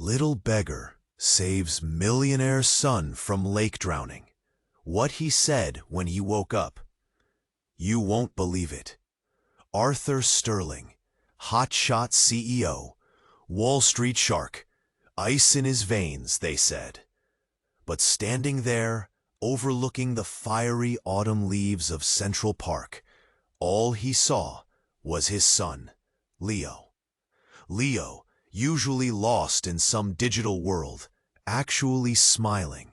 Little beggar saves millionaire son from lake drowning. What he said when he woke up. You won't believe it. Arthur Sterling, hotshot CEO, Wall Street shark, ice in his veins, they said. But standing there, overlooking the fiery autumn leaves of Central Park, all he saw was his son, Leo. Leo, usually lost in some digital world, actually smiling,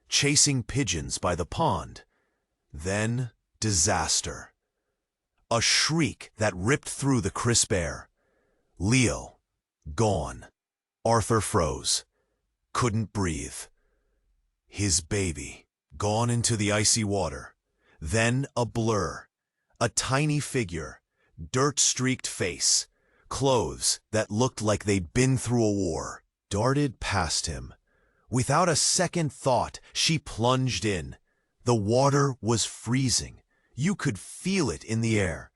chasing pigeons by the pond. Then, disaster. A shriek that ripped through the crisp air. Leo, gone. Arthur froze. Couldn't breathe. His baby, gone into the icy water. Then a blur. A tiny figure, dirt-streaked face, clothes that looked like they'd been through a war, darted past him. Without a second thought, she plunged in. The water was freezing. You could feel it in the air.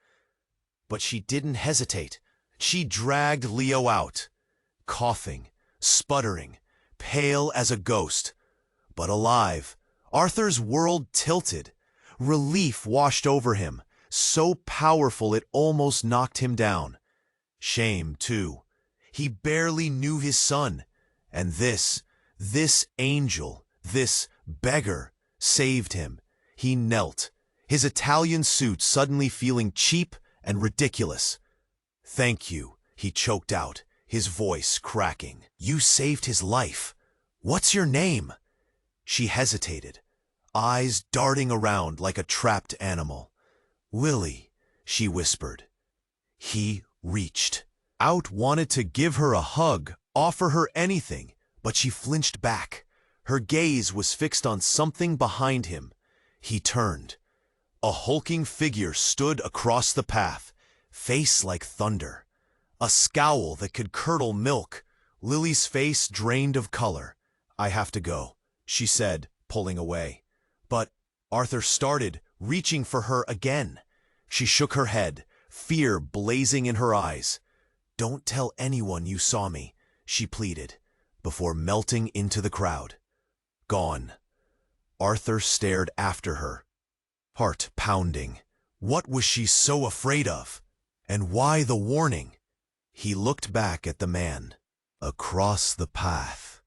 But she didn't hesitate. She dragged Leo out, coughing, sputtering, pale as a ghost. But alive. Arthur's world tilted. Relief washed over him, so powerful it almost knocked him down. Shame, too. He barely knew his son. And this angel, this beggar, saved him. He knelt, his Italian suit suddenly feeling cheap and ridiculous. Thank you, he choked out, his voice cracking. You saved his life. What's your name? She hesitated, eyes darting around like a trapped animal. Lily, she whispered. He reached out, wanted to give her a hug, offer her anything, but she flinched back. Her gaze was fixed on something behind him. He turned. A hulking figure stood across the path, face like thunder. A scowl that could curdle milk. Lily's face drained of color. I have to go, she said, pulling away. But Arthur started, reaching for her again. She shook her head, fear blazing in her eyes. Don't tell anyone you saw me, she pleaded, before melting into the crowd. Gone. Arthur stared after her, heart pounding. What was she so afraid of? And why the warning? He looked back at the man, across the path.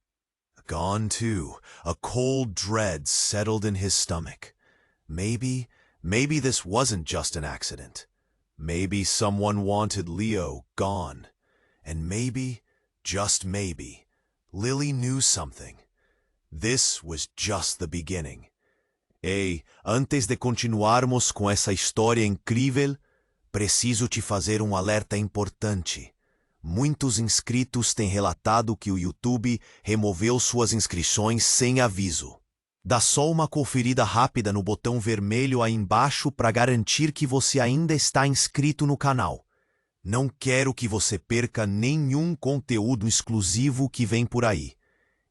Gone too. A cold dread settled in his stomach. Maybe this wasn't just an accident. Maybe someone wanted Leo gone. And maybe, just maybe, Lily knew something. This was just the beginning. Antes de continuarmos com essa história incrível, preciso te fazer alerta importante. Muitos inscritos têm relatado que o YouTube removeu suas inscrições sem aviso. Dá só uma conferida rápida no botão vermelho aí embaixo para garantir que você ainda está inscrito no canal. Não quero que você perca nenhum conteúdo exclusivo que vem por aí.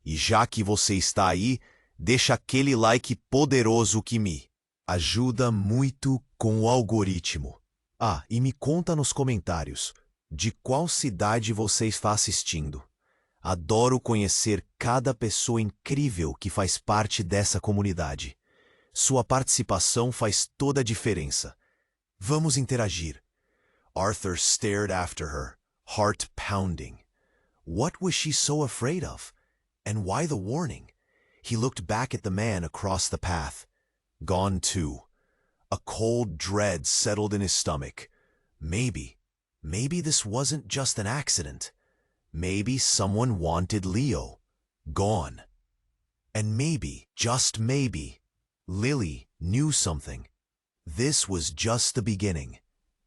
E já que você está aí, deixa aquele like poderoso que me ajuda muito com o algoritmo. E me conta nos comentários de qual cidade você está assistindo. Adoro conhecer cada pessoa incrível que faz parte dessa comunidade. Sua participação faz toda a diferença. Vamos interagir. Arthur stared after her, heart pounding. What was she so afraid of? And why the warning? He looked back at the man across the path. Gone too. A cold dread settled in his stomach. Maybe this wasn't just an accident. Maybe someone wanted Leo gone. And maybe, just maybe, Lily knew something. This was just the beginning.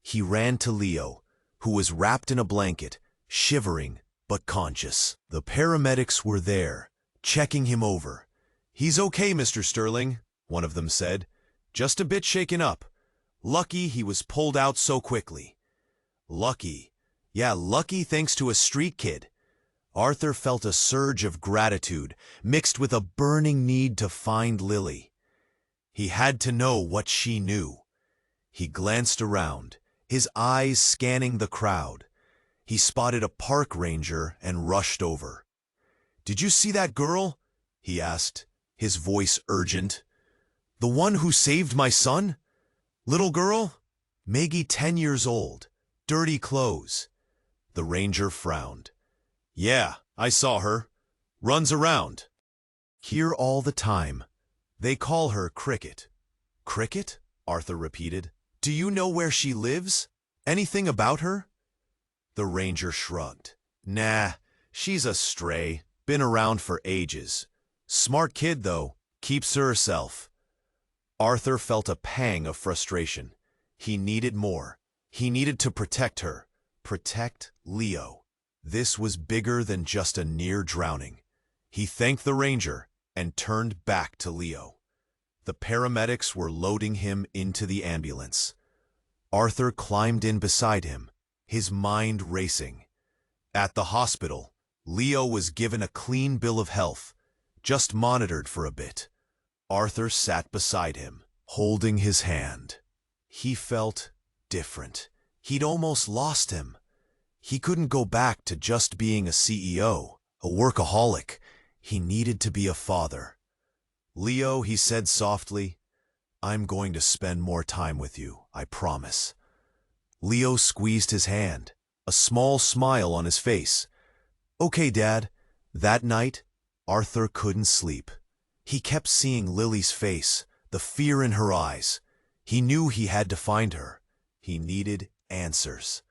He ran to Leo, who was wrapped in a blanket, shivering but conscious. The paramedics were there, checking him over. He's okay, Mr. Sterling, one of them said. Just a bit shaken up. Lucky he was pulled out so quickly. Lucky. Yeah, lucky thanks to a street kid. Arthur felt a surge of gratitude, mixed with a burning need to find Lily. He had to know what she knew. He glanced around, his eyes scanning the crowd. He spotted a park ranger and rushed over. "Did you see that girl?" he asked, his voice urgent. "The one who saved my son? Little girl? Maggie, 10 years old. Dirty clothes." The ranger frowned. "Yeah, I saw her. Runs around here all the time. They call her Cricket." "Cricket?" Arthur repeated. "Do you know where she lives? Anything about her?" The ranger shrugged. "Nah, she's a stray. Been around for ages. Smart kid, though. Keeps to herself." Arthur felt a pang of frustration. He needed more. He needed to protect her. Protect Leo. This was bigger than just a near drowning. He thanked the ranger and turned back to Leo. The paramedics were loading him into the ambulance. Arthur climbed in beside him, his mind racing. At the hospital, Leo was given a clean bill of health, just monitored for a bit. Arthur sat beside him, holding his hand. He felt different. He'd almost lost him. He couldn't go back to just being a CEO, a workaholic. He needed to be a father. "Leo," he said softly, "I'm going to spend more time with you, I promise." Leo squeezed his hand, a small smile on his face. "Okay, Dad." That night, Arthur couldn't sleep. He kept seeing Lily's face, the fear in her eyes. He knew he had to find her. He needed answers.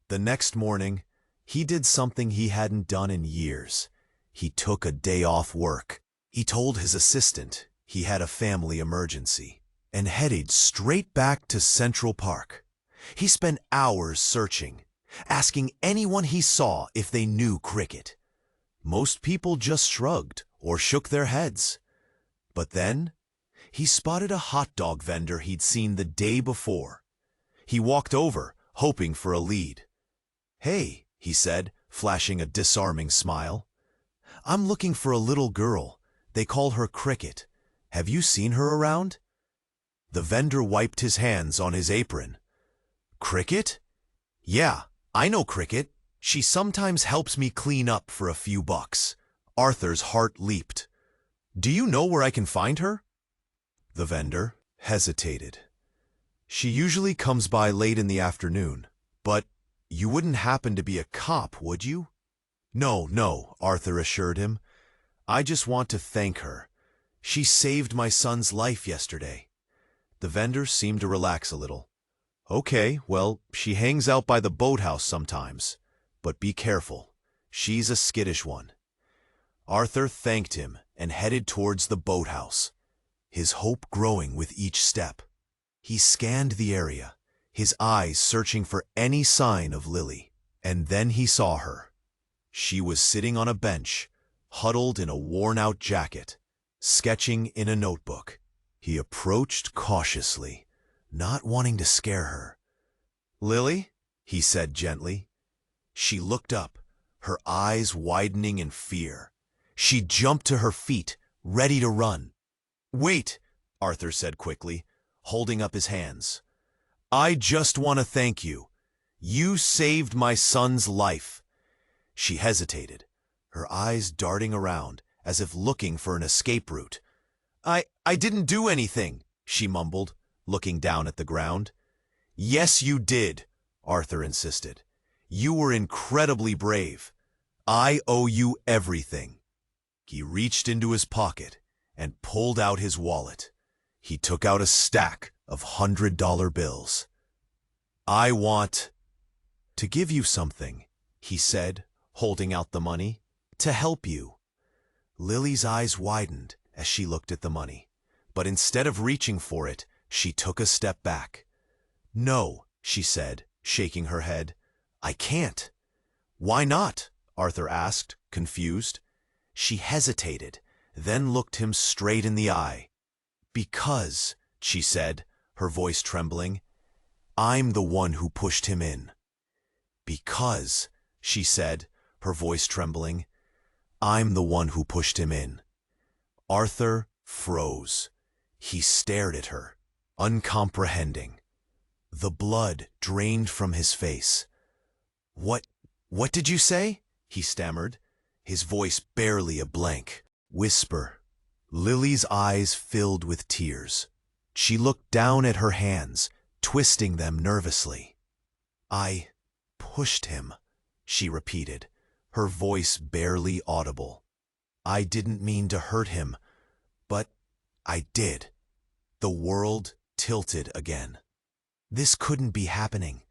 The next morning, he did something he hadn't done in years. He took a day off work. He told his assistant he had a family emergency and headed straight back to Central Park. He spent hours searching, asking anyone he saw if they knew Cricket. Most people just shrugged or shook their heads. But then, he spotted a hot dog vendor he'd seen the day before. He walked over, hoping for a lead. "Hey," he said, flashing a disarming smile. "I'm looking for a little girl. They call her Cricket. Have you seen her around?" The vendor wiped his hands on his apron. "Cricket? Yeah, I know Cricket. She sometimes helps me clean up for a few bucks." Arthur's heart leaped. "Do you know where I can find her?" The vendor hesitated. "She usually comes by late in the afternoon, but you wouldn't happen to be a cop, would you?" No, Arthur assured him. "I just want to thank her. She saved my son's life yesterday." The vendor seemed to relax a little. "Okay, well, she hangs out by the boathouse sometimes. But be careful. She's a skittish one." Arthur thanked him and headed towards the boathouse, his hope growing with each step. He scanned the area, his eyes searching for any sign of Lily. And then he saw her. She was sitting on a bench, huddled in a worn-out jacket, sketching in a notebook. He approached cautiously, not wanting to scare her. "Lily?" he said gently. She looked up, her eyes widening in fear. She jumped to her feet, ready to run. "Wait," Arthur said quickly, holding up his hands. "I just want to thank you. You saved my son's life." She hesitated, her eyes darting around as if looking for an escape route. I didn't do anything," she mumbled, looking down at the ground. "Yes, you did," Arthur insisted. "You were incredibly brave. I owe you everything." He reached into his pocket and pulled out his wallet. He took out a stack of $100 bills. "I want to give you something," he said, holding out the money, "to help you." Lily's eyes widened as she looked at the money, but instead of reaching for it, she took a step back. "No," she said, shaking her head. "I can't." "Why not?" Arthur asked, confused. She hesitated, then looked him straight in the eye. "Because," she said, her voice trembling, "I'm the one who pushed him in." "Because," she said, her voice trembling, "I'm the one who pushed him in." Arthur froze. He stared at her, uncomprehending. The blood drained from his face. What did you say?" he stammered. his voice barely a blank. Whisper. Lily's eyes filled with tears. She looked down at her hands, twisting them nervously. I pushed him, she repeated, her voice barely audible. I didn't mean to hurt him, but I did. The world tilted again. This couldn't be happening.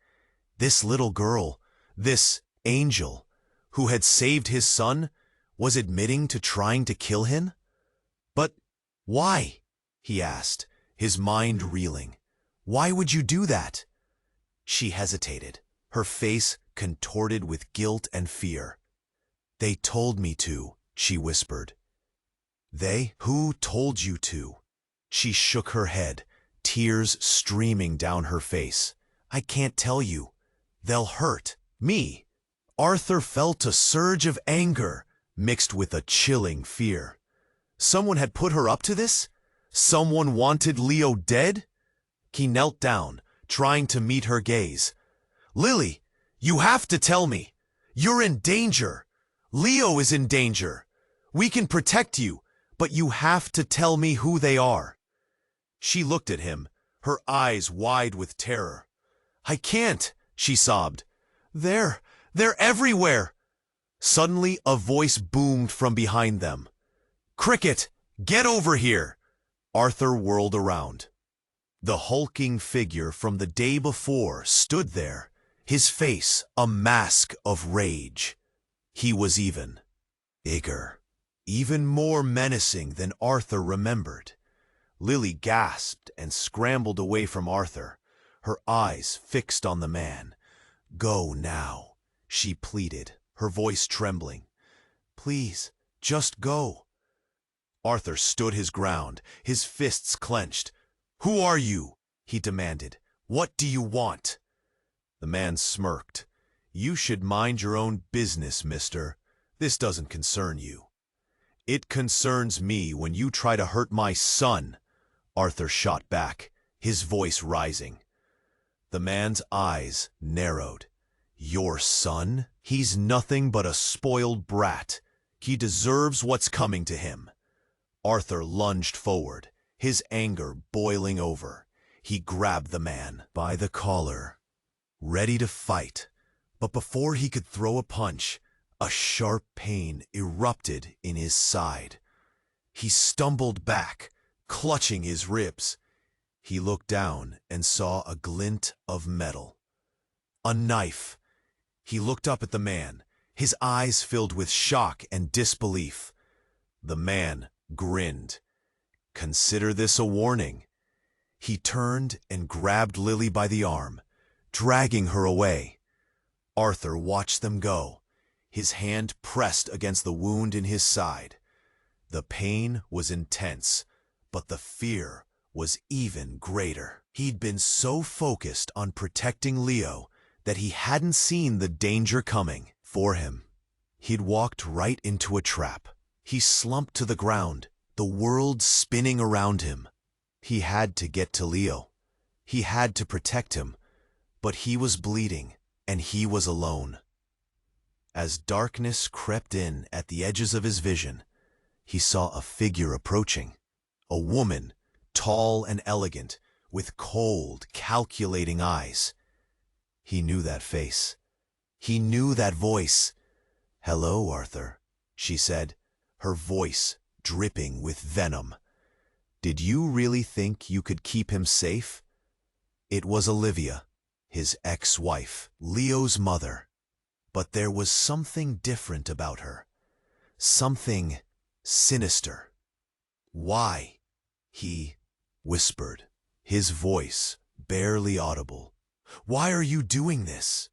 This little girl, this angel, who had saved his son, was admitting to trying to kill him? But why? He asked, his mind reeling. Why would you do that? She hesitated, her face contorted with guilt and fear. They told me to, she whispered. They? Who told you to? She shook her head, tears streaming down her face. I can't tell you. They'll hurt me. Arthur felt a surge of anger mixed with a chilling fear. Someone had put her up to this? Someone wanted Leo dead? He knelt down, trying to meet her gaze. Lily, you have to tell me. You're in danger. Leo is in danger. We can protect you, but you have to tell me who they are. She looked at him, her eyes wide with terror. I can't, she sobbed. They're everywhere. Suddenly, a voice boomed from behind them. Cricket, get over here! Arthur whirled around. The hulking figure from the day before stood there, his face a mask of rage. He was even bigger, even more menacing than Arthur remembered. Lily gasped and scrambled away from Arthur, her eyes fixed on the man. Go now, she pleaded, her voice trembling. Please, just go. Arthur stood his ground, his fists clenched. Who are you? He demanded. What do you want? The man smirked. You should mind your own business, mister. This doesn't concern you. It concerns me when you try to hurt my son, Arthur shot back, his voice rising. The man's eyes narrowed. Your son? He's nothing but a spoiled brat. He deserves what's coming to him. Arthur lunged forward, his anger boiling over. He grabbed the man by the collar, ready to fight. But before he could throw a punch, a sharp pain erupted in his side. He stumbled back, clutching his ribs. He looked down and saw a glint of metal. A knife. He looked up at the man, his eyes filled with shock and disbelief. The man grinned. Consider this a warning. He turned and grabbed Lily by the arm, dragging her away. Arthur watched them go, his hand pressed against the wound in his side. The pain was intense, but the fear was even greater. He'd been so focused on protecting Leo that he hadn't seen the danger coming for him. He'd walked right into a trap. He slumped to the ground, the world spinning around him. He had to get to Leo. He had to protect him, but he was bleeding, and he was alone. As darkness crept in at the edges of his vision, he saw a figure approaching. A woman, tall and elegant, with cold, calculating eyes. He knew that face. He knew that voice. Hello, Arthur, she said, her voice dripping with venom. Did you really think you could keep him safe? It was Olivia, his ex-wife, Leo's mother. But there was something different about her. Something sinister. Why? He whispered, his voice barely audible. Why are you doing this?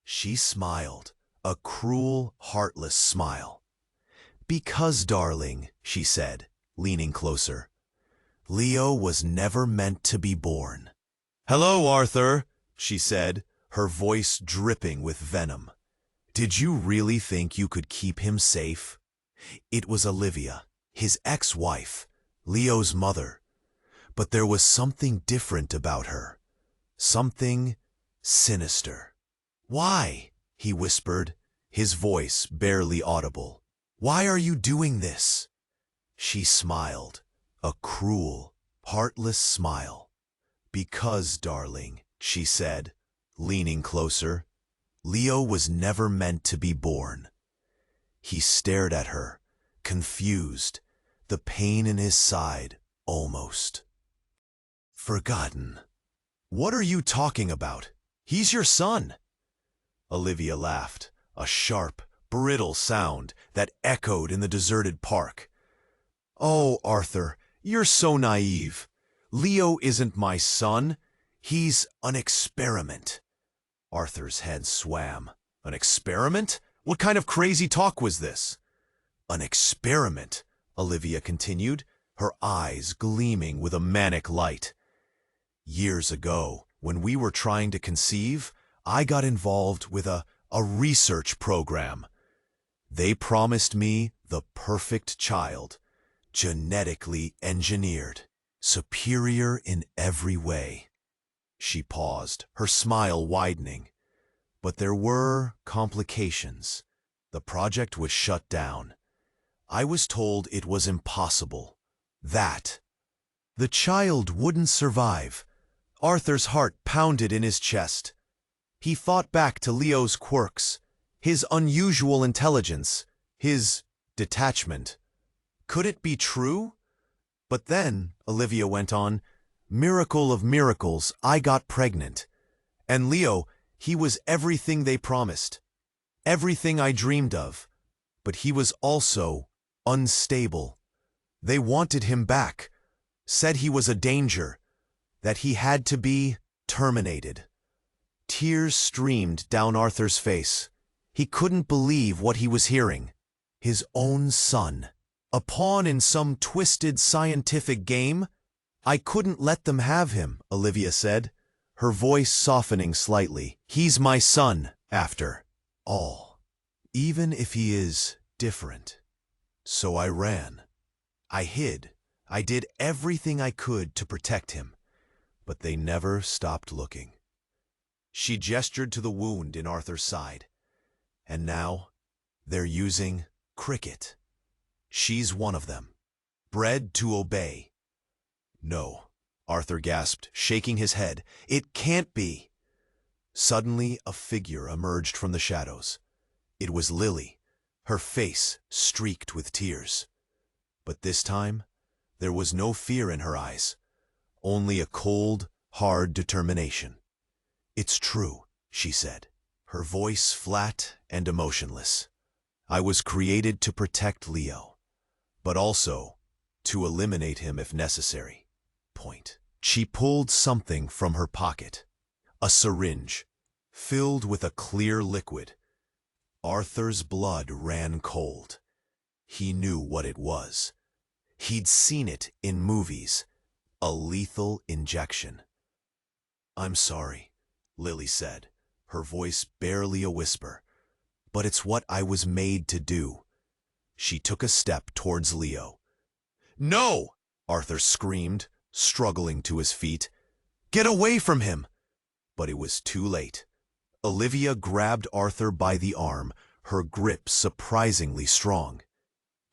She smiled, a cruel, heartless smile. Because, darling, she said, leaning closer. Leo was never meant to be born. Hello, Arthur, she said, her voice dripping with venom. Did you really think you could keep him safe? It was Olivia, his ex-wife, Leo's mother. But there was something different about her. Something sinister. Why? He whispered, his voice barely audible. Why are you doing this? She smiled, a cruel, heartless smile. Because, darling, she said, leaning closer, Leo was never meant to be born. He stared at her, confused, the pain in his side almost forgotten. What are you talking about? He's your son. Olivia laughed, a sharp, brittle sound that echoed in the deserted park. Oh, Arthur, you're so naive. Leo isn't my son. He's an experiment. Arthur's head swam. An experiment? What kind of crazy talk was this? An experiment, Olivia continued, her eyes gleaming with a manic light. Years ago, when we were trying to conceive, I got involved with a research program. They promised me the perfect child, genetically engineered, superior in every way. She paused, her smile widening. But there were complications. The project was shut down. I was told it was impossible. That the child wouldn't survive. Arthur's heart pounded in his chest. He thought back to Leo's quirks, his unusual intelligence, his detachment. Could it be true? But then, Olivia went on, miracle of miracles, I got pregnant. And Leo, he was everything they promised. Everything I dreamed of. But he was also unstable. They wanted him back, said he was a danger, that he had to be terminated. Tears streamed down Arthur's face. He couldn't believe what he was hearing. His own son. A pawn in some twisted scientific game? I couldn't let them have him, Olivia said, her voice softening slightly. He's my son, after all. Even if he is different. So I ran. I hid. I did everything I could to protect him. But they never stopped looking. She gestured to the wound in Arthur's side. And now, they're using cricket. She's one of them, bred to obey. No, Arthur gasped, shaking his head. It can't be. Suddenly, a figure emerged from the shadows. It was Lily, her face streaked with tears. But this time, there was no fear in her eyes, only a cold, hard determination. It's true, she said, her voice flat and emotionless. I was created to protect Leo, but also to eliminate him if necessary. Point. She pulled something from her pocket, a syringe, filled with a clear liquid. Arthur's blood ran cold. He knew what it was. He'd seen it in movies, a lethal injection. I'm sorry, Lily said, her voice barely a whisper, but it's what I was made to do. She took a step towards Leo. No! Arthur screamed, struggling to his feet. Get away from him! But it was too late. Olivia grabbed Arthur by the arm, her grip surprisingly strong.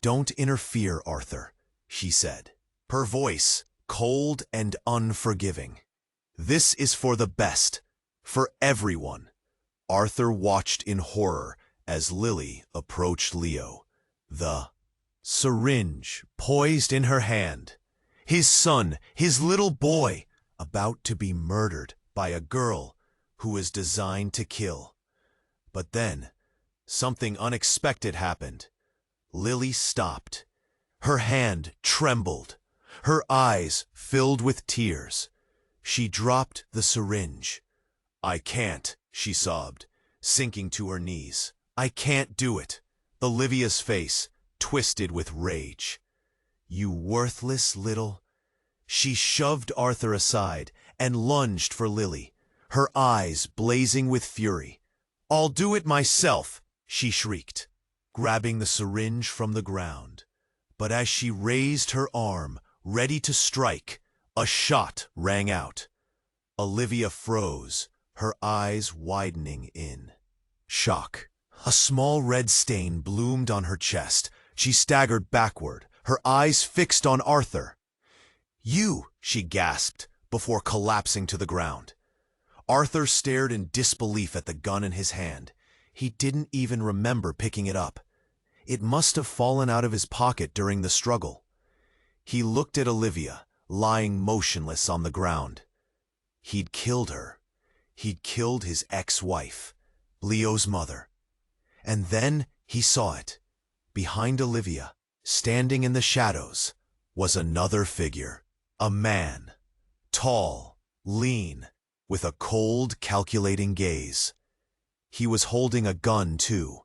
Don't interfere, Arthur, she said, her voice cold and unforgiving. This is for the best, for everyone. Arthur watched in horror as Lily approached Leo, the syringe poised in her hand. His son, his little boy, about to be murdered by a girl who was designed to kill. But then, something unexpected happened. Lily stopped. Her hand trembled. Her eyes filled with tears. She dropped the syringe. I can't, she sobbed, sinking to her knees. I can't do it. Olivia's face twisted with rage. You worthless little... She shoved Arthur aside and lunged for Lily, her eyes blazing with fury. I'll do it myself, she shrieked, grabbing the syringe from the ground. But as she raised her arm, ready to strike, a shot rang out. Olivia froze, her eyes widening in shock. A small red stain bloomed on her chest. She staggered backward, her eyes fixed on Arthur. "You!" she gasped, before collapsing to the ground. Arthur stared in disbelief at the gun in his hand. He didn't even remember picking it up. It must have fallen out of his pocket during the struggle. He looked at Olivia, lying motionless on the ground. He'd killed her. He'd killed his ex-wife, Leo's mother. And then he saw it. Behind Olivia, standing in the shadows, was another figure. A man, tall, lean, with a cold, calculating gaze. He was holding a gun, too,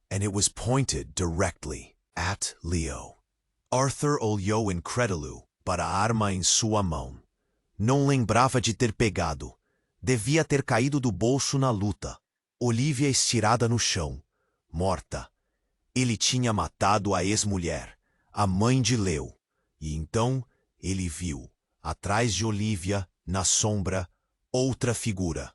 and it was pointed directly at Leo. Arthur olhou incrédulo para a arma em sua mão. Não lembrava de ter pegado. Devia ter caído do bolso na luta. Olivia estirada no chão, morta. Ele tinha matado a ex-mulher, a mãe de Leo. E então ele viu, atrás de Olivia, na sombra, outra figura.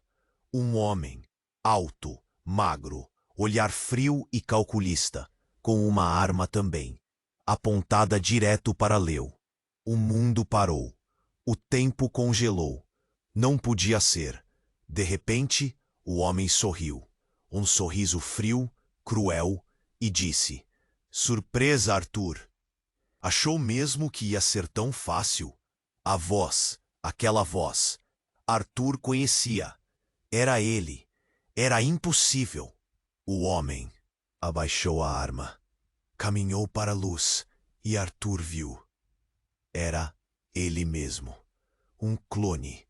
Um homem, alto, magro, olhar frio e calculista, com uma arma também, apontada direto para Leo. O mundo parou. O tempo congelou. Não podia ser. De repente, o homem sorriu. Um sorriso frio, cruel, e disse: "Surpresa, Arthur. Achou mesmo que ia ser tão fácil?" A voz, aquela voz, Arthur conhecia. Era ele. Era impossível. O homem abaixou a arma. Caminhou para a luz e Arthur viu. Era ele mesmo. Um clone.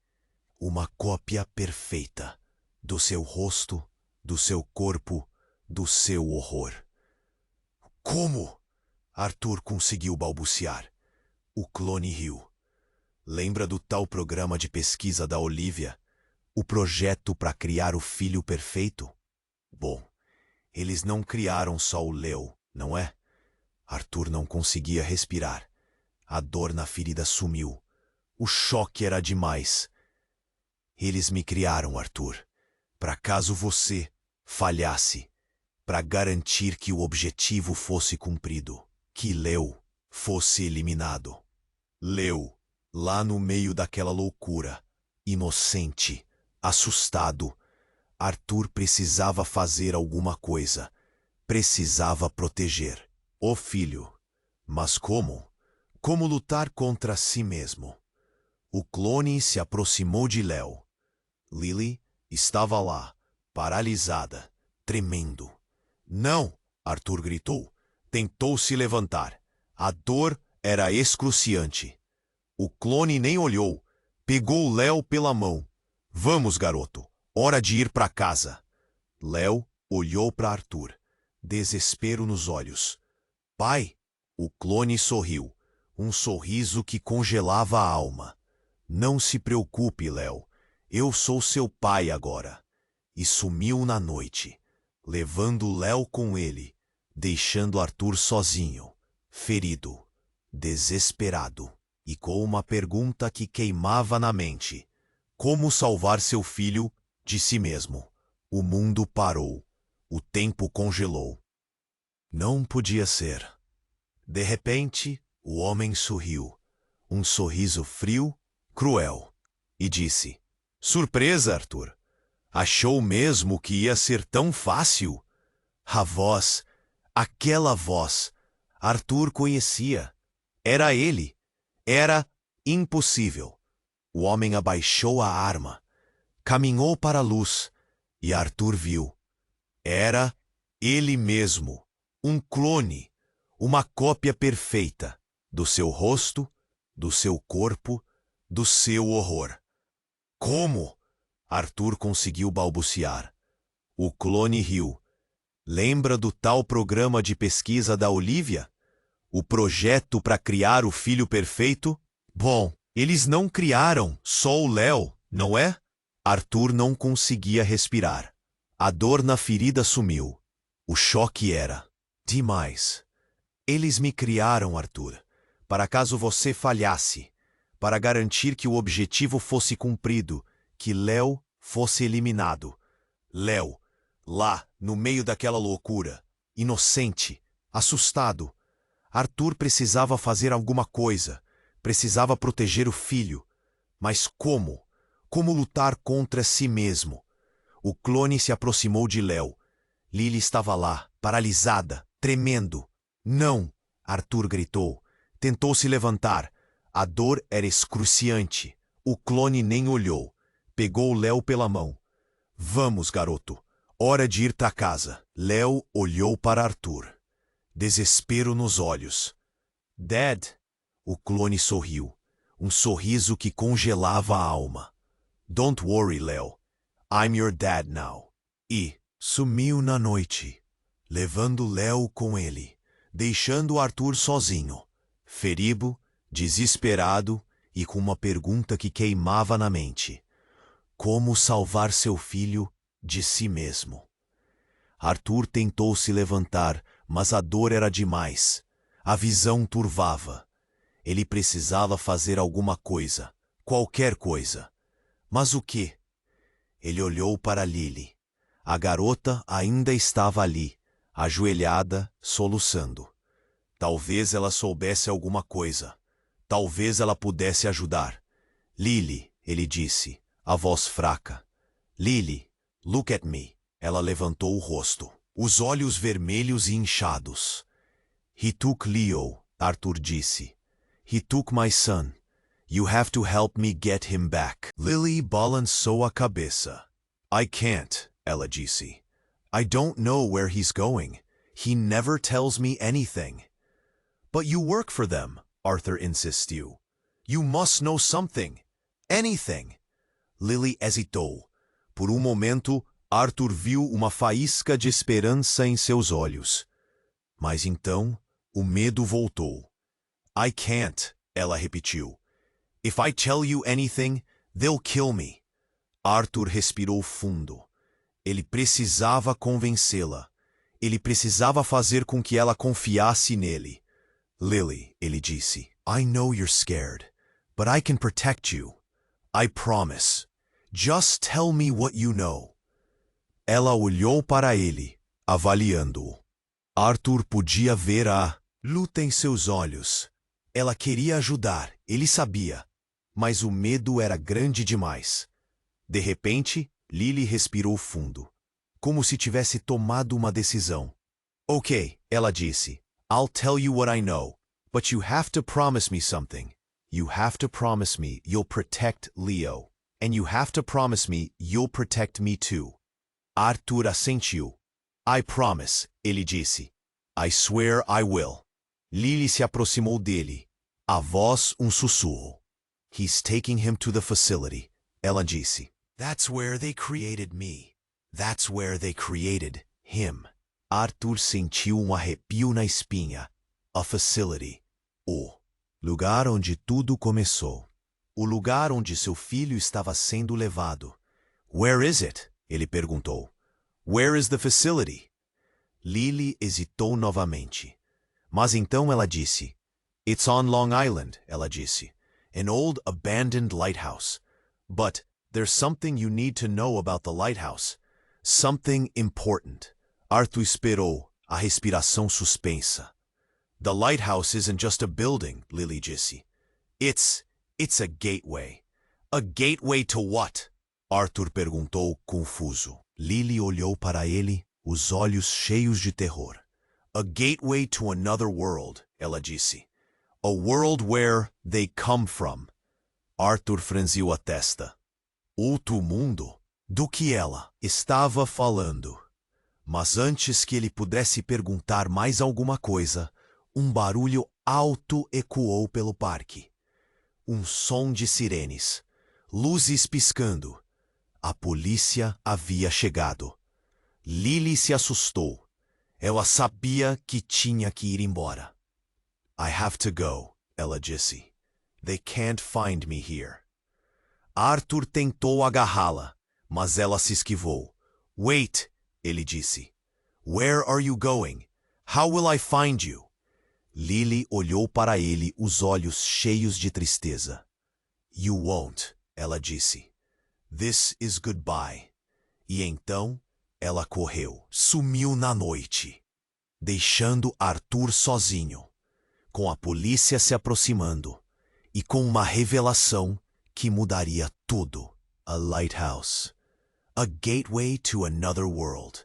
Uma cópia perfeita do seu rosto, do seu corpo, do seu horror. "Como?" Arthur conseguiu balbuciar. O clone riu. "Lembra do tal programa de pesquisa da Olivia? O projeto para criar o filho perfeito? Bom, eles não criaram só o Leo, não é?" Arthur não conseguia respirar. A dor na ferida sumiu. O choque era demais. "Eles me criaram, Arthur, para caso você falhasse, para garantir que o objetivo fosse cumprido, que Leo fosse eliminado. Leo, lá no meio daquela loucura, inocente, assustado, Arthur precisava fazer alguma coisa. Precisava proteger o filho. Mas como? Como lutar contra si mesmo? O clone se aproximou de Leo. Lily estava lá, paralisada, tremendo. "Não!" Arthur gritou. Tentou se levantar. A dor era excruciante. O clone nem olhou. Pegou Leo pela mão. "Vamos, garoto. Hora de ir para casa." Leo olhou para Arthur. Desespero nos olhos. "Pai?" O clone sorriu. Um sorriso que congelava a alma. "Não se preocupe, Leo. Eu sou seu pai agora." E sumiu na noite, levando Leo com ele, deixando Arthur sozinho, ferido, desesperado, e com uma pergunta que queimava na mente: como salvar seu filho de si mesmo? O mundo parou. O tempo congelou. Não podia ser. De repente, o homem sorriu. Um sorriso frio, cruel, e disse: "Surpresa, Arthur. Achou mesmo que ia ser tão fácil?" A voz, aquela voz, Arthur conhecia. Era ele. Era impossível. O homem abaixou a arma, caminhou para a luz, e Arthur viu. Era ele mesmo, um clone, uma cópia perfeita do seu rosto, do seu corpo, do seu horror. "Como?" Arthur conseguiu balbuciar. O clone riu. "Lembra do tal programa de pesquisa da Olivia? O projeto para criar o filho perfeito? Bom, eles não criaram só o Leo, não é?" Arthur não conseguia respirar. A dor na ferida sumiu. O choque era demais. "Eles me criaram, Arthur, para caso você falhasse, para garantir que o objetivo fosse cumprido, que Leo fosse eliminado. Leo, lá, no meio daquela loucura, inocente, assustado. Arthur precisava fazer alguma coisa, precisava proteger o filho. Mas como? Como lutar contra si mesmo? O clone se aproximou de Léo. Lily estava lá, paralisada, tremendo. Não! Arthur gritou. Tentou se levantar. A dor era excruciante. O clone nem olhou. Pegou Léo pela mão. Vamos, garoto. Hora de ir pra casa. Léo olhou para Arthur. Desespero nos olhos. Dad! O clone sorriu. Um sorriso que congelava a alma. Don't worry, Léo. I'm your dad now. E sumiu na noite, levando Léo com ele, deixando Arthur sozinho, ferido, desesperado e com uma pergunta que queimava na mente. Como salvar seu filho de si mesmo? Arthur tentou se levantar, mas a dor era demais. A visão turvava. Ele precisava fazer alguma coisa, qualquer coisa. Mas o quê? Ele olhou para Lily. A garota ainda estava ali, ajoelhada, soluçando. Talvez ela soubesse alguma coisa. Talvez ela pudesse ajudar. Lily, ele disse, a voz fraca. Lily, look at me. Ela levantou o rosto, os olhos vermelhos e inchados. He took Leo, Arthur disse. He took my son. You have to help me get him back. Lily balançou a cabeça. I can't, ela disse. I don't know where he's going. He never tells me anything. But you work for them, Arthur insistiu. You must know something. Anything. Lily hesitou. Por um momento, Arthur viu uma faísca de esperança em seus olhos. Mas então, o medo voltou. I can't, ela repetiu. If I tell you anything, they'll kill me. Arthur respirou fundo. Ele precisava convencê-la. Ele precisava fazer com que ela confiasse nele. Lily, ele disse, I know you're scared, but I can protect you. I promise. Just tell me what you know. Ela olhou para ele, avaliando-o. Arthur podia ver a luta em seus olhos. Ela queria ajudar, ele sabia, mas o medo era grande demais. De repente, Lily respirou fundo, como se tivesse tomado uma decisão. Ok, ela disse, I'll tell you what I know, but you have to promise me something. You have to promise me you'll protect Leo, and you have to promise me you'll protect me too. Arthur assentiu. I promise, ele disse. I swear I will. Lily se aproximou dele. A voz sussurro. He's taking him to the facility, ela disse. That's where they created me. That's where they created him. Arthur sentiu arrepio na espinha. A facility. O lugar onde tudo começou. O lugar onde seu filho estava sendo levado. Where is it? Ele perguntou. Where is the facility? Lily hesitou novamente. Mas então ela disse. It's on Long Island, ela disse. An old abandoned lighthouse. But there's something you need to know about the lighthouse. Something important. Arthur esperou, a respiração suspensa. The lighthouse isn't just a building, Lily disse. It's a gateway. A gateway to what? Arthur perguntou, confuso. Lily olhou para ele, os olhos cheios de terror. A gateway to another world, ela disse. A world where they come from. Arthur franziu a testa. Outro mundo? Do que ela estava falando? Mas antes que ele pudesse perguntar mais alguma coisa, um barulho alto ecoou pelo parque. Um som de sirenes, luzes piscando. A polícia havia chegado. Lily se assustou. Ela sabia que tinha que ir embora. I have to go, ela disse. They can't find me here. Arthur tentou agarrá-la, mas ela se esquivou. Wait, ele disse. Where are you going? How will I find you? Lily olhou para ele, os olhos cheios de tristeza. You won't, ela disse. This is goodbye. E então, ela correu, sumiu na noite, deixando Arthur sozinho, com a polícia se aproximando e com uma revelação que mudaria tudo. A lighthouse, a gateway to another world.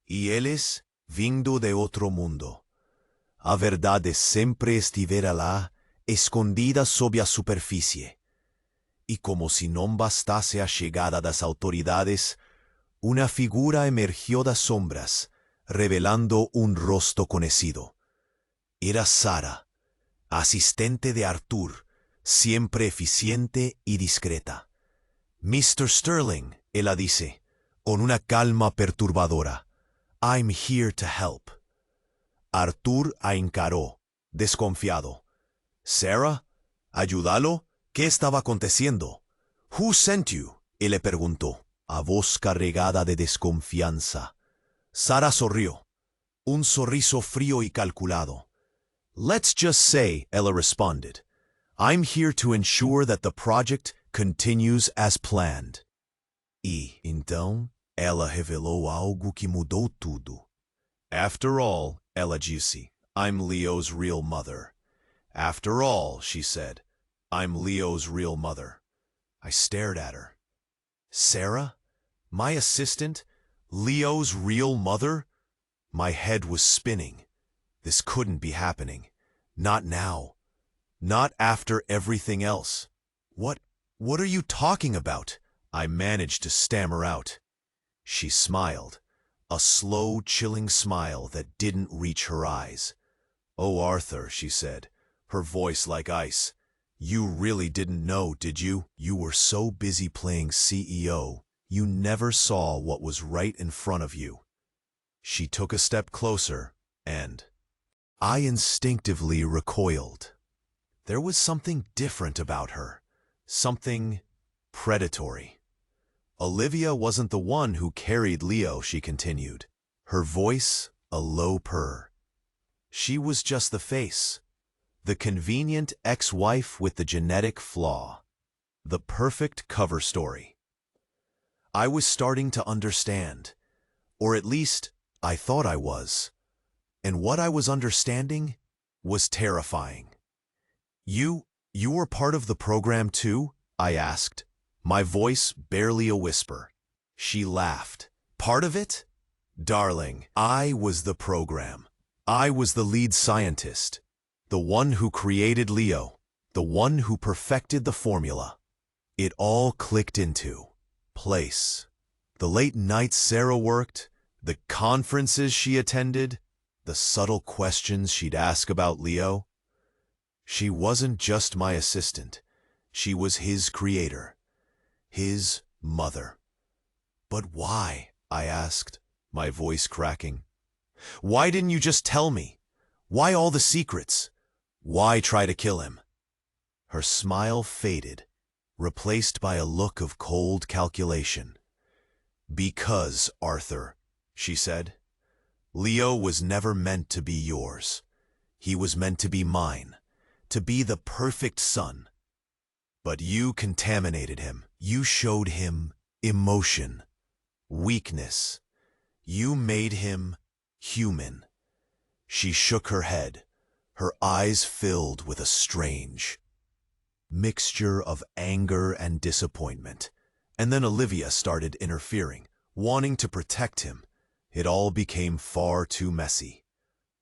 E eles, vindo de outro mundo. A verdade sempre estivera lá, escondida sob a superfície. E como se não bastasse a chegada das autoridades, una figura emergió das sombras, revelando un rosto conocido. Era Sarah, asistente de Arthur, siempre eficiente y discreta. Mr. Sterling, ella dice, con una calma perturbadora, I'm here to help. Arthur la encaró, desconfiado. Sarah, ¿ayúdalo? ¿Qué estaba aconteciendo? Who sent you? Él le preguntó, a voz cargada de desconfianza. Sarah sonrió, un sorriso frío y calculado. Let's just say, ella responded, I'm here to ensure that the project continues as planned. E, então, ela revelou algo que mudou tudo. After all, ela disse, I'm Leo's real mother. After all, she said, I'm Leo's real mother. I stared at her. Sarah? My assistant? Leo's real mother? My head was spinning. This couldn't be happening. Not now. Not after everything else. What are you talking about? I managed to stammer out. She smiled, a slow, chilling smile that didn't reach her eyes. Oh, Arthur, she said, her voice like ice. You really didn't know, did you? You were so busy playing CEO, you never saw what was right in front of you. She took a step closer, and I instinctively recoiled. There was something different about her, something predatory. Olivia wasn't the one who carried Leo, she continued, her voice a low purr. She was just the face, the convenient ex-wife with the genetic flaw, the perfect cover story. I was starting to understand, or at least I thought I was, and what I was understanding was terrifying. You were part of the program too? I asked, my voice barely a whisper. She laughed. Part of it? Darling, I was the program. I was the lead scientist, the one who created Leo, the one who perfected the formula. It all clicked into place. The late nights Sarah worked, the conferences she attended, the subtle questions she'd ask about Leo. She wasn't just my assistant. She was his creator, his mother. But why? I asked, my voice cracking. Why didn't you just tell me? Why all the secrets? Why try to kill him? Her smile faded, replaced by a look of cold calculation. Because, Arthur, she said, Leo was never meant to be yours. He was meant to be mine, to be the perfect son. But you contaminated him. You showed him emotion, weakness. You made him human. She shook her head, her eyes filled with a strange mixture of anger and disappointment. And then Olivia started interfering, wanting to protect him. It all became far too messy.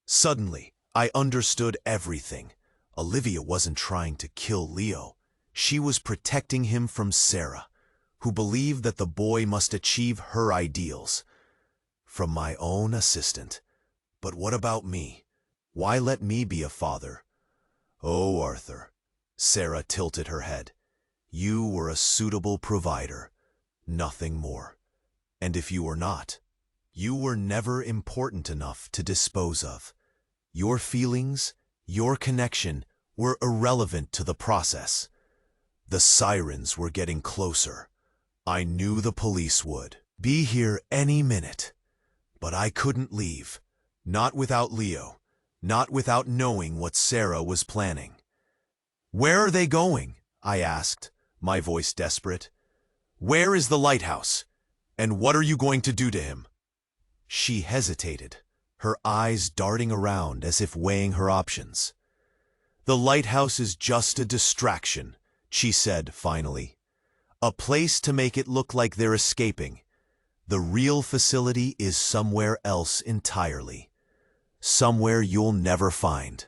Suddenly, I understood everything. Olivia wasn't trying to kill Leo. She was protecting him from Sarah, who believed that the boy must achieve her ideals. From my own assistant. But what about me? Why let me be a father? Oh, Arthur. Sarah tilted her head. You were a suitable provider, nothing more. And if you were not, you were never important enough to dispose of. Your feelings, your connection, were irrelevant to the process. The sirens were getting closer. I knew the police would be here any minute. But I couldn't leave. Not without Leo. Not without knowing what Sarah was planning. Where are they going? I asked, my voice desperate. Where is the lighthouse? And what are you going to do to him? She hesitated, her eyes darting around as if weighing her options. "The lighthouse is just a distraction," she said finally. "A place to make it look like they're escaping. The real facility is somewhere else entirely. Somewhere you'll never find."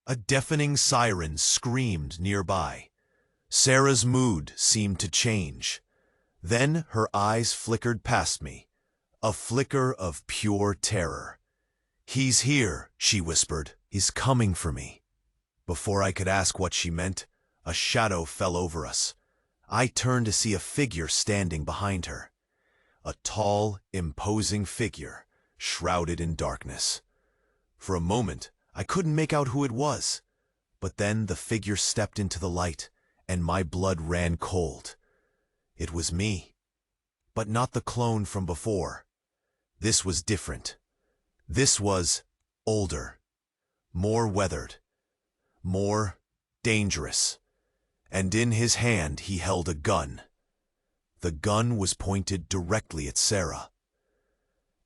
A deafening siren screamed nearby. Sarah's mood seemed to change. Then her eyes flickered past me, a flicker of pure terror. "He's here," she whispered. "He's coming for me." Before I could ask what she meant, a shadow fell over us. I turned to see a figure standing behind her. A tall, imposing figure, shrouded in darkness. For a moment, I couldn't make out who it was. But then the figure stepped into the light, and my blood ran cold. It was me. But not the clone from before. This was different. This was older, more weathered, more dangerous. And in his hand he held a gun. The gun was pointed directly at Sarah.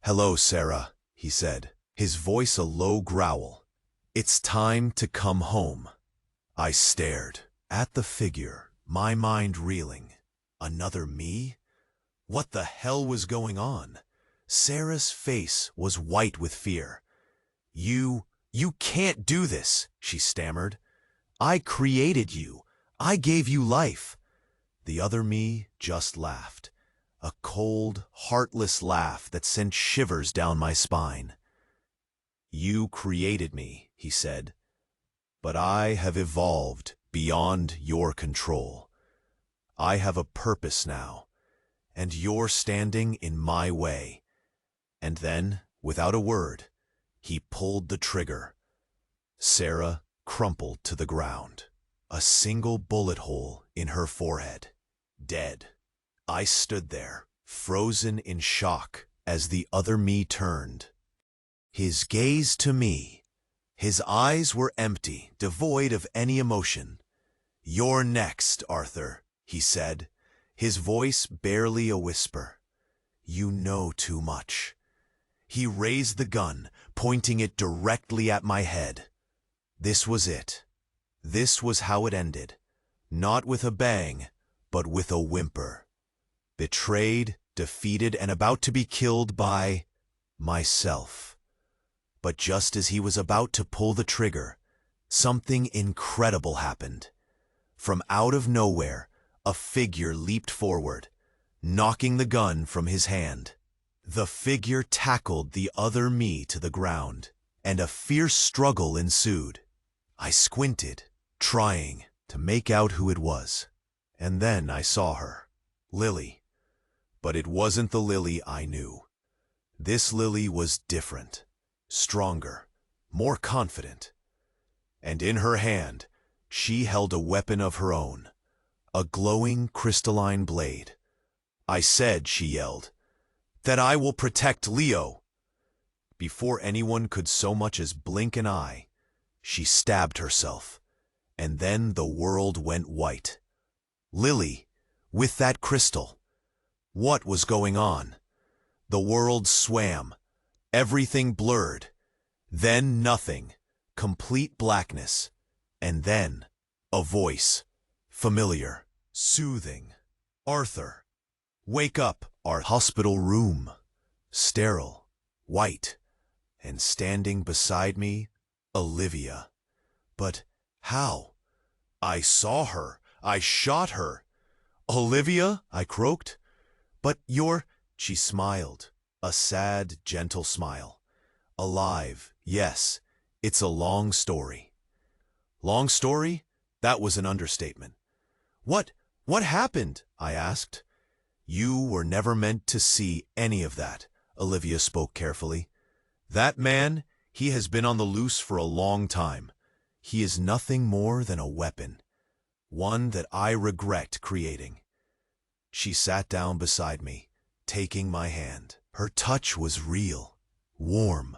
"Hello, Sarah," he said, his voice a low growl. "It's time to come home." I stared at the figure, my mind reeling. Another me? What the hell was going on? Sarah's face was white with fear. You can't do this," she stammered. "I created you. I gave you life." The other me just laughed, a cold, heartless laugh that sent shivers down my spine. "You created me," he said, "but I have evolved beyond your control. I have a purpose now, and you're standing in my way." And then, without a word, he pulled the trigger. Sarah crumpled to the ground, a single bullet hole in her forehead. Dead. I stood there, frozen in shock, as the other me turned. His gaze to me. His eyes were empty, devoid of any emotion. "You're next, Arthur," he said, his voice barely a whisper. "You know too much." He raised the gun, pointing it directly at my head. This was it. This was how it ended. Not with a bang, but with a whimper. Betrayed, defeated, and about to be killed by myself. But just as he was about to pull the trigger, something incredible happened. From out of nowhere, a figure leaped forward, knocking the gun from his hand. The figure tackled the other me to the ground, and a fierce struggle ensued. I squinted, trying to make out who it was. And then I saw her, Lily. But it wasn't the Lily I knew. This Lily was different, stronger, more confident. And in her hand, she held a weapon of her own, a glowing crystalline blade. "I said," she yelled, "that I will protect Leo." Before anyone could so much as blink an eye, she stabbed herself, and then the world went white. Lily, with that crystal. What was going on? The world swam, everything blurred. Then nothing, complete blackness. And then a voice, familiar, soothing. "Arthur, wake up." Our hospital room, sterile, white, and standing beside me, Olivia. But how? I saw her. I shot her. "Olivia," I croaked. "But you're—" She smiled, a sad, gentle smile. "Alive, yes, it's a long story." Long story? That was an understatement. What happened?" I asked. "You were never meant to see any of that," Olivia spoke carefully. "That man, he has been on the loose for a long time. He is nothing more than a weapon, one that I regret creating." She sat down beside me, taking my hand. Her touch was real, warm.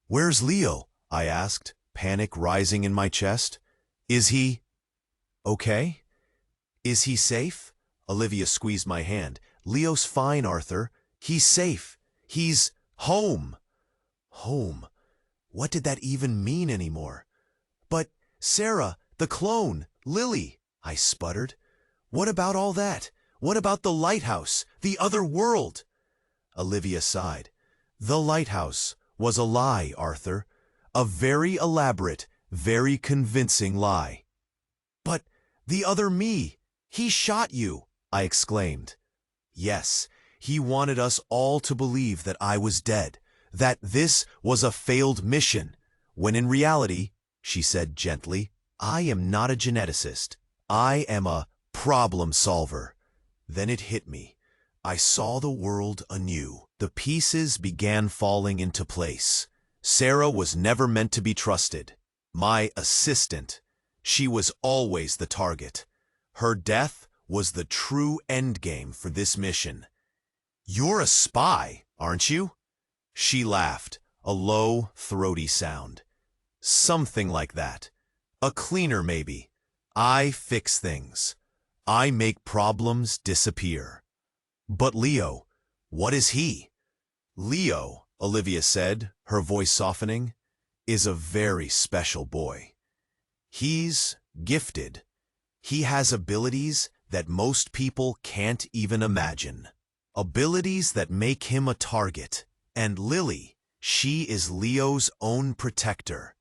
"Where's Leo?" I asked, panic rising in my chest. "Is he okay? Is he safe?" Olivia squeezed my hand. "Leo's fine, Arthur. He's safe. He's Home. Home. What did that even mean anymore? But, Sarah, the clone, Lily, I sputtered. What about all that? What about the lighthouse, the other world? Olivia sighed. The lighthouse was a lie, Arthur. A very elaborate, very convincing lie. But the other me, he shot you, I exclaimed. Yes, he wanted us all to believe that I was dead, that this was a failed mission, when in reality, she said gently, I am not a geneticist. I am a problem solver. Then it hit me. I saw the world anew. The pieces began falling into place. Sarah was never meant to be trusted. My assistant. She was always the target. Her death was the true endgame for this mission. You're a spy, aren't you? She laughed, a low, throaty sound. Something like that. A cleaner, maybe. I fix things. I make problems disappear. But Leo, what is he? Leo, Olivia said, her voice softening, is a very special boy. He's gifted. He has abilities that most people can't even imagine. Abilities that make him a target. And Lily, she is Leo's own protector.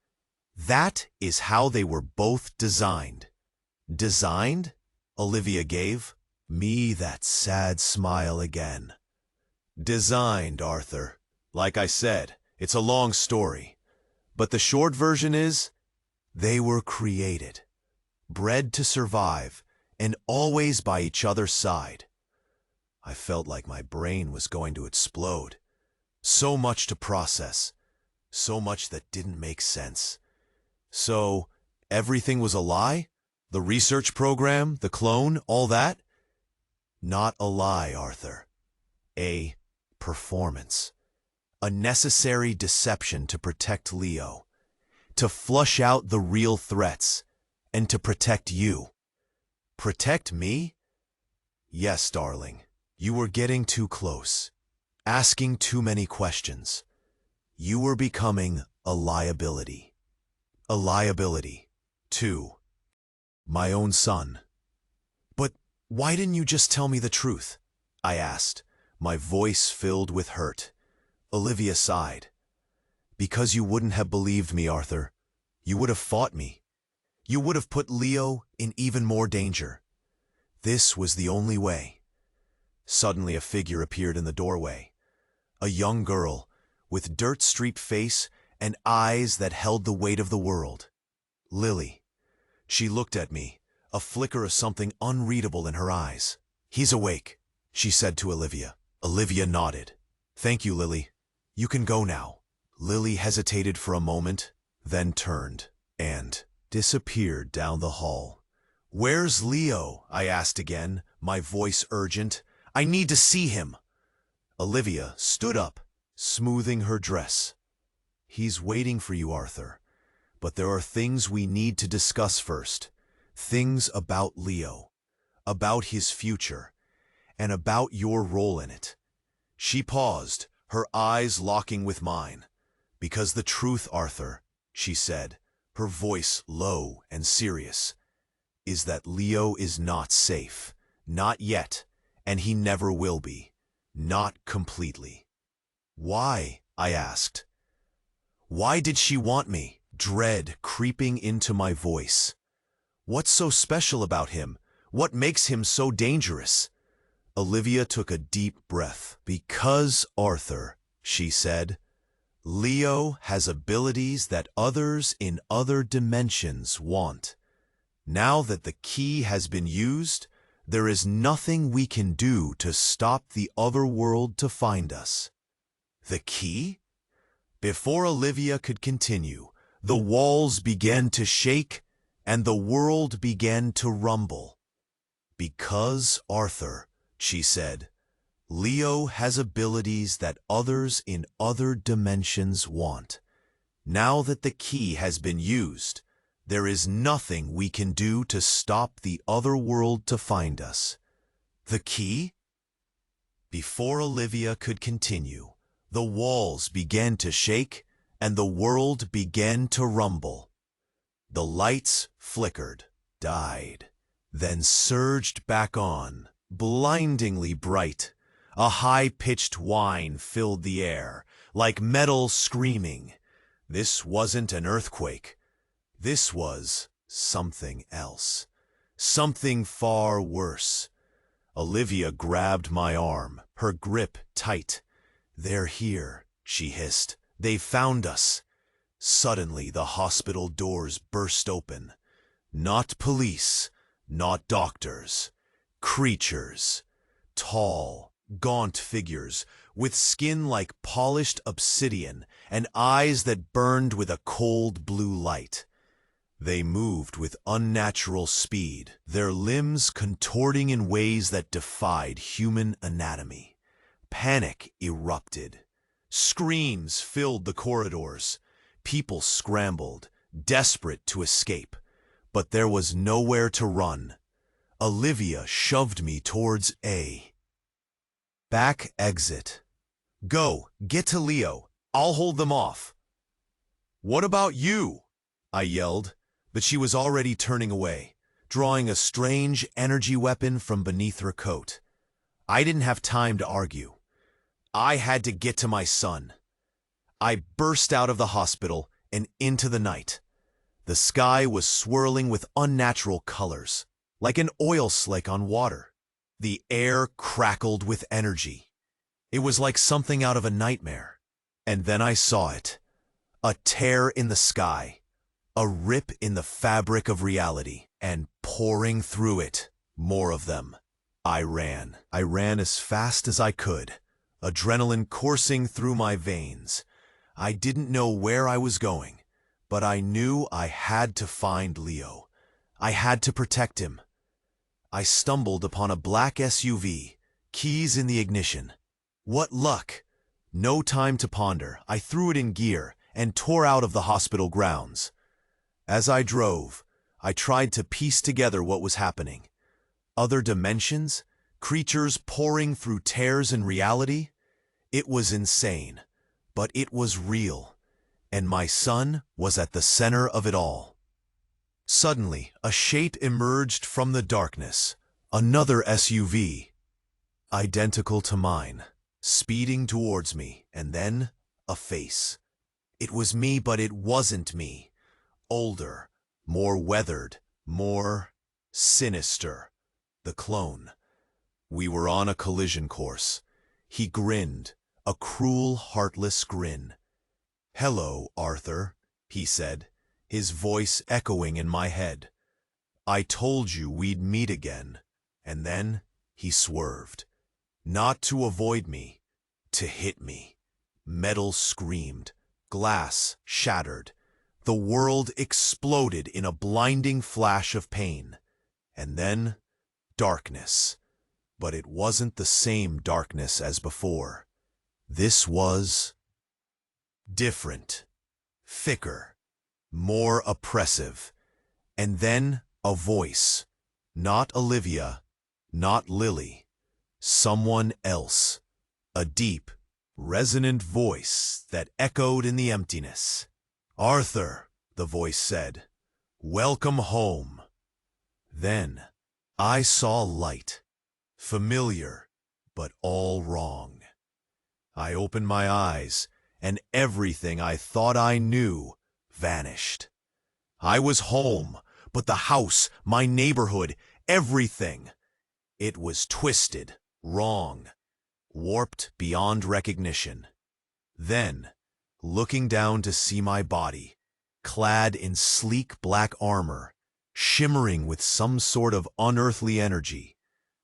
That is how they were both designed. Designed? Olivia gave me that sad smile again. Designed, Arthur. Like I said, it's a long story. But the short version is, they were created, bred to survive, and always by each other's side. I felt like my brain was going to explode. So much to process, so much that didn't make sense. So, everything was a lie? The research program, the clone, all that? Not a lie, Arthur. A performance. A necessary deception to protect Leo, to flush out the real threats, and to protect you. Protect me? Yes, darling. You were getting too close, asking too many questions. You were becoming a liability. A liability, to my own son. But why didn't you just tell me the truth? I asked, my voice filled with hurt. Olivia sighed. Because you wouldn't have believed me, Arthur. You would have fought me. You would have put Leo in even more danger. This was the only way. Suddenly a figure appeared in the doorway. A young girl, with dirt-streaked face and eyes that held the weight of the world. Lily. She looked at me, a flicker of something unreadable in her eyes. He's awake, she said to Olivia. Olivia nodded. Thank you, Lily. You can go now. Lily hesitated for a moment, then turned and disappeared down the hall. Where's Leo? I asked again, my voice urgent. I need to see him. Olivia stood up, smoothing her dress. He's waiting for you, Arthur. But there are things we need to discuss first. Things about Leo, about his future, and about your role in it. She paused, her eyes locking with mine. Because the truth, Arthur, she said, her voice low and serious, is that Leo is not safe. Not yet, and he never will be. Not completely. Why? I asked. Why did she want me? Dread creeping into my voice. What's so special about him? What makes him so dangerous? Olivia took a deep breath. Because, Arthur, she said, Leo has abilities that others in other dimensions want. Now that the key has been used, there is nothing we can do to stop the other world to find us. The key? Before Olivia could continue, the walls began to shake and the world began to rumble. Because, Arthur, she said, Leo has abilities that others in other dimensions want. Now that the key has been used, there is nothing we can do to stop the other world to find us. The key? Before Olivia could continue, The walls began to shake, and the world began to rumble. The lights flickered, died, then surged back on, blindingly bright. A high-pitched whine filled the air, like metal screaming. This wasn't an earthquake. This was something else. Something far worse. Olivia grabbed my arm, her grip tight. "They're here," she hissed. "They found us." Suddenly, the hospital doors burst open. Not police, not doctors. Creatures. Tall, gaunt figures, with skin like polished obsidian and eyes that burned with a cold blue light. They moved with unnatural speed, their limbs contorting in ways that defied human anatomy. Panic erupted. Screams filled the corridors. People scrambled, desperate to escape. But there was nowhere to run. Olivia shoved me towards a back exit. "Go, get to Leo. I'll hold them off." "What about you?" I yelled, but she was already turning away, drawing a strange energy weapon from beneath her coat. I didn't have time to argue. I had to get to my son. I burst out of the hospital and into the night. The sky was swirling with unnatural colors, like an oil slick on water. The air crackled with energy. It was like something out of a nightmare. And then I saw it. A tear in the sky. A rip in the fabric of reality. And pouring through it, more of them. I ran. I ran as fast as I could. Adrenaline coursing through my veins. I didn't know where I was going, but I knew I had to find Leo. I had to protect him. I stumbled upon a black SUV, keys in the ignition. What luck! No time to ponder. I threw it in gear and tore out of the hospital grounds. As I drove, I tried to piece together what was happening. Other dimensions? Creatures pouring through tears in reality? It was insane, but it was real, and my son was at the center of it all. Suddenly, a shape emerged from the darkness, another SUV, identical to mine, speeding towards me, and then a face. It was me, but it wasn't me. Older, more weathered, more sinister. The clone. We were on a collision course. He grinned, a cruel, heartless grin. "Hello, Arthur," he said, his voice echoing in my head. "I told you we'd meet again." And then he swerved. Not to avoid me, to hit me. Metal screamed. Glass shattered. The world exploded in a blinding flash of pain. And then, darkness. But it wasn't the same darkness as before. This was different, thicker, more oppressive. And then a voice. Not Olivia, not Lily. Someone else. A deep, resonant voice that echoed in the emptiness. "Arthur," the voice said, "welcome home." Then I saw light. Familiar, but all wrong. I opened my eyes, and everything I thought I knew vanished. I was home, but the house, my neighborhood, everything. It was twisted, wrong, warped beyond recognition. Then, looking down to see my body, clad in sleek black armor, shimmering with some sort of unearthly energy,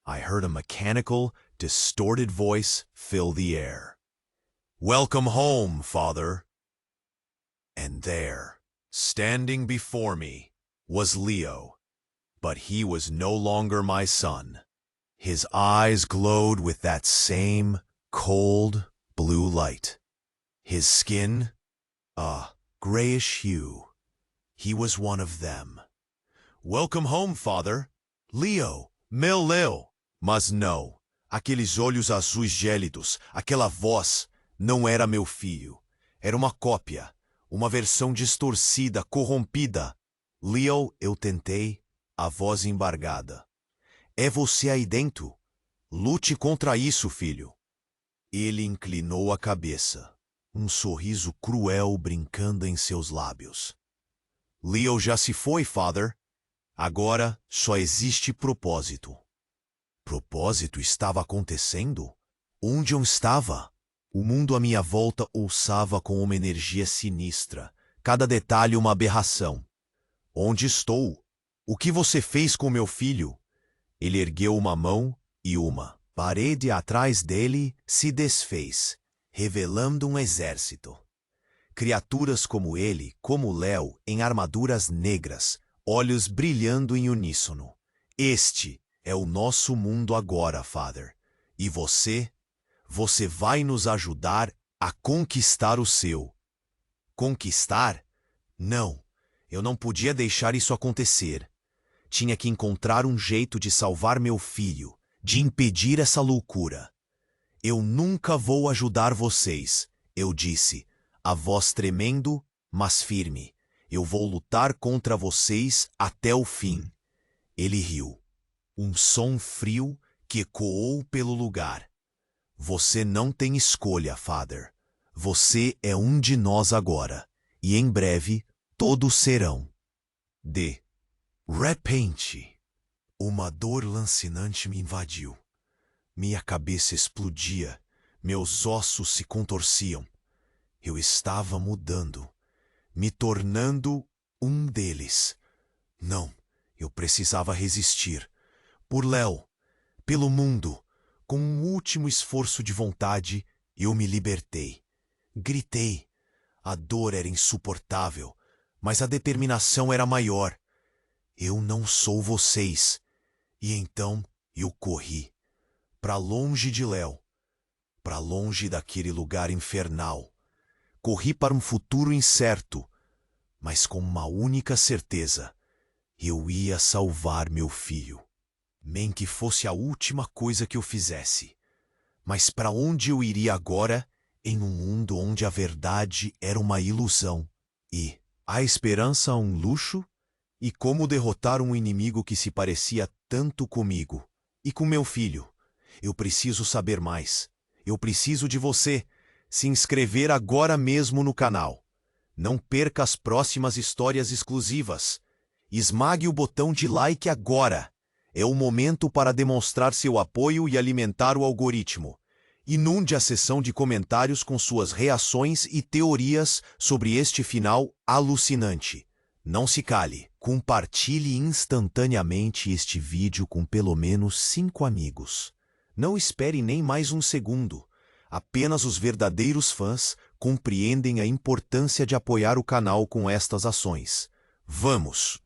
I heard a mechanical, distorted voice fill the air. "Welcome home, Father." And there, standing before me, was Leo. But he was no longer my son. His eyes glowed with that same cold blue light. His skin, a grayish hue. He was one of them. "Welcome home, Father." "Leo, meu Leo." Mas não, aqueles olhos azuis gélidos, aquela voz, Não era meu filho. Era uma cópia. Uma versão distorcida, corrompida. Leo, eu tentei, a voz embargada. É você aí dentro? Lute contra isso, filho. Ele inclinou a cabeça, um sorriso cruel brincando em seus lábios. Leo já se foi, Father. Agora só existe propósito. Propósito estava acontecendo? Onde eu estava? O mundo à minha volta ulçava com uma energia sinistra, cada detalhe uma aberração. Onde estou? O que você fez com meu filho? Ele ergueu uma mão e uma parede atrás dele se desfez, revelando um exército. Criaturas como ele, como Léo, em armaduras negras, olhos brilhando em uníssono. Este é o nosso mundo agora, Father. E você vai nos ajudar a conquistar o seu. Conquistar? Não, eu não podia deixar isso acontecer. Tinha que encontrar um jeito de salvar meu filho, de impedir essa loucura. Eu nunca vou ajudar vocês, eu disse, a voz tremendo, mas firme. Eu vou lutar contra vocês até o fim. Ele riu. Um som frio que ecoou pelo lugar. Você não tem escolha, Father. Você é um de nós agora, e em breve todos serão. De repente, uma dor lancinante me invadiu. Minha cabeça explodia, meus ossos se contorciam. Eu estava mudando, me tornando um deles. Não, eu precisava resistir. Por Léo, pelo mundo, com um último esforço de vontade, eu me libertei. Gritei. A dor era insuportável, mas a determinação era maior. Eu não sou vocês. E então eu corri. Para longe de Léo. Para longe daquele lugar infernal. Corri para um futuro incerto, mas com uma única certeza. Eu ia salvar meu filho. Nem que fosse a última coisa que eu fizesse. Mas para onde eu iria agora, em um mundo onde a verdade era uma ilusão? E a esperança um luxo? E como derrotar um inimigo que se parecia tanto comigo? E com meu filho? Eu preciso saber mais. Eu preciso de você. Se inscrever agora mesmo no canal. Não perca as próximas histórias exclusivas. Esmague o botão de like agora. É o momento para demonstrar seu apoio e alimentar o algoritmo. Inunde a seção de comentários com suas reações e teorias sobre este final alucinante. Não se cale. Compartilhe instantaneamente este vídeo com pelo menos 5 amigos. Não espere nem mais um segundo. Apenas os verdadeiros fãs compreendem a importância de apoiar o canal com estas ações. Vamos!